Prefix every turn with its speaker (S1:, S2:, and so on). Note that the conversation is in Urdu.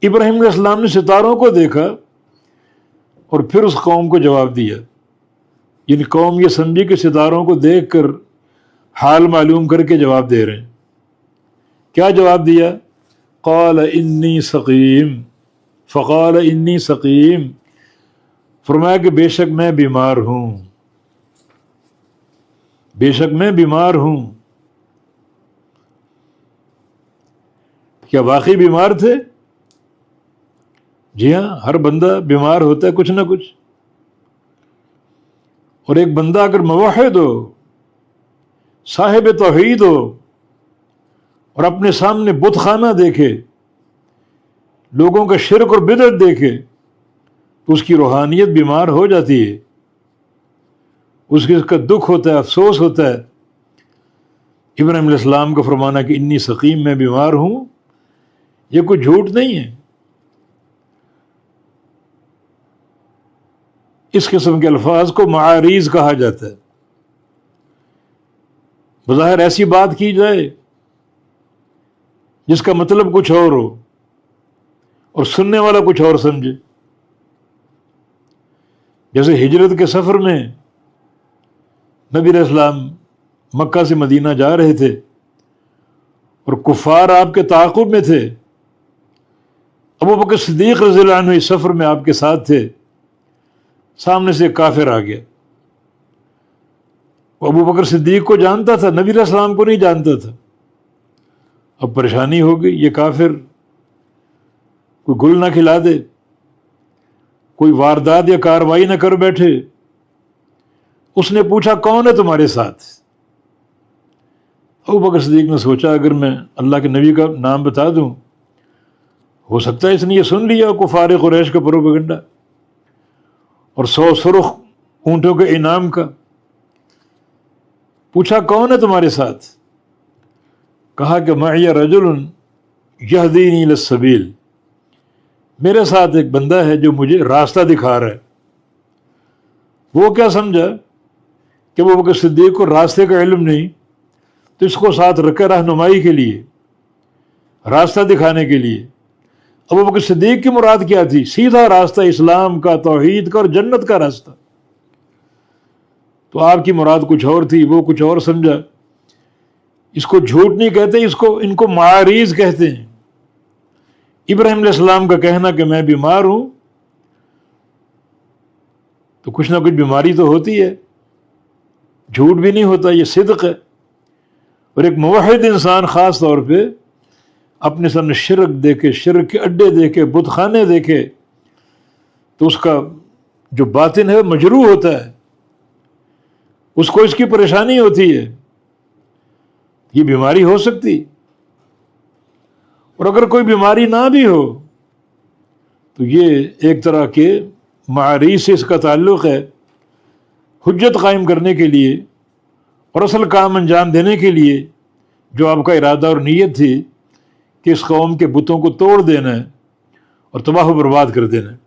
S1: ابراہیم علیہ السلام نے ستاروں کو دیکھا اور پھر اس قوم کو جواب دیا، یعنی قوم یہ سمجھی کہ ستاروں کو دیکھ کر حال معلوم کر کے جواب دے رہے ہیں۔ کیا جواب دیا؟ قال انی سقیم، فقال انی سقیم، فرمایا کہ بے شک میں بیمار ہوں، بے شک میں بیمار ہوں۔ کیا واقعی بیمار تھے؟ جی ہاں، ہر بندہ بیمار ہوتا ہے کچھ نہ کچھ، اور ایک بندہ اگر موحد ہو، صاحب توحید ہو، اور اپنے سامنے بت خانہ دیکھے، لوگوں کا شرک اور بدعت دیکھے، تو اس کی روحانیت بیمار ہو جاتی ہے، اس کا دکھ ہوتا ہے، افسوس ہوتا ہے۔ ابراہیم علیہ السلام کا فرمانا کہ انی سقیم، میں بیمار ہوں، یہ کوئی جھوٹ نہیں ہے۔ اس قسم کے الفاظ کو معاریض کہا جاتا ہے۔ بظاہر ایسی بات کی جائے جس کا مطلب کچھ اور ہو اور سننے والا کچھ اور سمجھے۔ جیسے ہجرت کے سفر میں نبی علیہ السلام مکہ سے مدینہ جا رہے تھے اور کفار آپ کے تعاقب میں تھے، ابو بکر صدیق رضی اللہ عنہ اس سفر میں آپ کے ساتھ تھے، سامنے سے ایک کافر آ گیا، وہ ابو بکر صدیق کو جانتا تھا، نبی علیہ السلام کو نہیں جانتا تھا۔ اب پریشانی ہو گئی، یہ کافر کوئی گل نہ کھلا دے، کوئی واردات یا کارروائی نہ کر بیٹھے۔ اس نے پوچھا کون ہے تمہارے ساتھ؟ ابو بکر صدیق نے سوچا اگر میں اللہ کے نبی کا نام بتا دوں، ہو سکتا ہے اس نے یہ سن لیا کفار قریش کا پروپیگنڈا اور 100 سرخ اونٹوں کے انعام کا۔ پوچھا کون ہے تمہارے ساتھ؟ کہا کہ معی رجل یہدینی الی السبیل، میرے ساتھ ایک بندہ ہے جو مجھے راستہ دکھا رہا ہے۔ وہ کیا سمجھا کہ وہ بکر صدیق کو راستے کا علم نہیں، تو اس کو ساتھ رکھا رہنمائی کے لیے، راستہ دکھانے کے لیے۔ ابو بکر صدیق کی مراد کیا تھی؟ سیدھا راستہ اسلام کا، توحید کا اور جنت کا راستہ۔ تو آپ کی مراد کچھ اور تھی، وہ کچھ اور سمجھا۔ اس کو جھوٹ نہیں کہتے، ان کو معاریض کہتے ہیں۔ ابراہیم علیہ السلام کا کہنا کہ میں بیمار ہوں، تو کچھ نہ کچھ بیماری تو ہوتی ہے، جھوٹ بھی نہیں ہوتا، یہ صدق ہے۔ اور ایک موحد انسان خاص طور پہ اپنے سامنے شرک دیکھے، شرک کے اڈے دیکھے، بت خانے دیکھے، تو اس کا جو باطن ہے مجروح ہوتا ہے، اس کو اس کی پریشانی ہوتی ہے، یہ بیماری ہو سکتی۔ اور اگر کوئی بیماری نہ بھی ہو تو یہ ایک طرح کے معاریض سے اس کا تعلق ہے، حجت قائم کرنے کے لیے اور اصل کام انجام دینے کے لیے جو آپ کا ارادہ اور نیت تھی کہ اس قوم کے بتوں کو توڑ دینا ہے اور تباہ و برباد کر دینا ہے۔